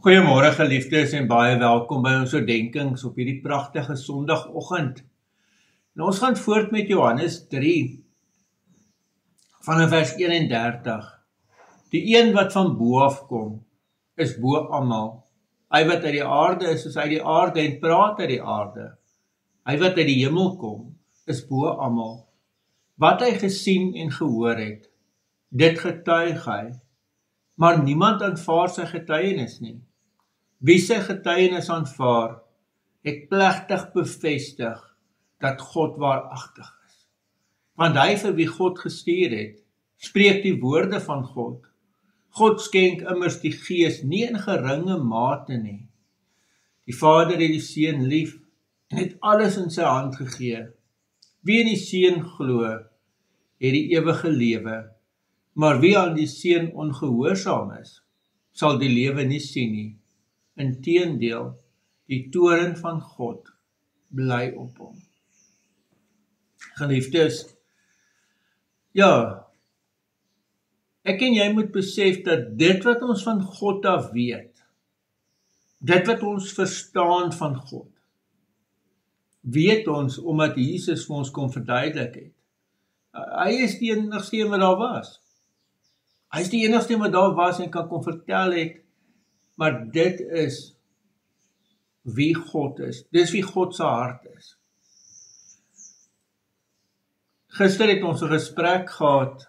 Goeiemôre geliefdes en baie welkom by ons oordenkings op hierdie pragtige Sondagoggend. En ons gaan voort met Johannes 3 vanaf vers 31. Die een wat van bo af kom, is bo almal. Hy wat uit die aarde is uit die aarde en praat uit die aarde. Hy wat uit die hemel kom, is bo almal. Wat hy gesien en gehoor het, dit getuig hy. Maar niemand aanvaar sy getuienis nie. Wie sy getuienis aanvaar, het plegtig bevestig dat God waaragtig is. Want hy vir wie God gestuur het, spreek die woorde van God. God skenk immers die Gees nie in geringe mate nie. Die Vader het die Seun lief en het alles in sy hand gegee. Wie in die Seun glo, het die ewige lewe. Maar wie aan die Seun ongehoorsaam is, sal die lewe nie sien nie. Inteendeel, die toorn van God bly op hom. Geliefdes, ek en jy moet besef dat dit wat ons van God af weet, dit wat ons verstaan van God, weet ons omdat Jesus vir ons kom verduidelik het. Hy is die enigste een wat daar was. Hy is die enigste wat daar was en kan kom vertel het, maar dit is wie God is. Dis wie God se hart is. Gister het ons 'n gesprek gehad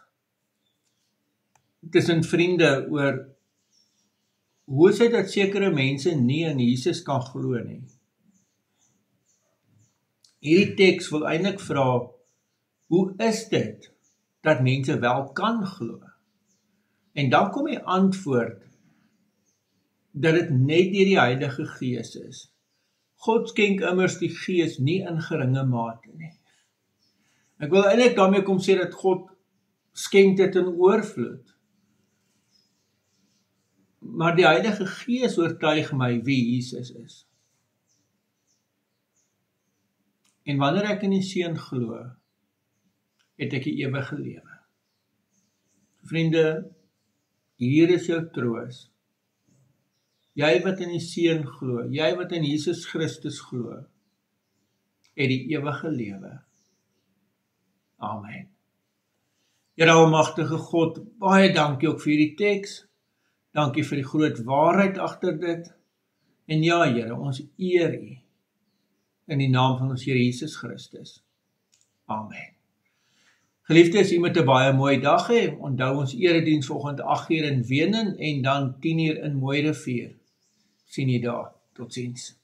tussen vriende oor hoe is dit dat sekere mense nie in Jesus kan glo nie. Hierdie teks wil eintlik vra, hoe is dit dat mense wel kan glo? En dan kom die antwoord dat dit net deur die Heilige Gees is. God skenk immers die Gees nie in geringe mate nie. Ek wil eintlik daarmee kom sê dat God skenk dit in oorvloed. Maar die Heilige Gees oortuig my wie Jesus is. En wanneer ek in die Seun glo, het ek die ewige lewe. Vriende, hier is jou troos. Jy wat in die Seun glo, jy wat in Jesus Christus glo, het die ewige lewe. Amen. Here almagtige God, baie dankie ook vir hierdie teks. Dankie vir die groot waarheid agter dit. En ja, Here, ons eer U in die naam van ons Here Jesus Christus. Amen. Geliefdes, u moet 'n baie mooi dag hê. Onthou ons erediens vanoggend 8:00 in Wenen en dan 10:00 in Mooirivier. Sien u daar. Totsiens.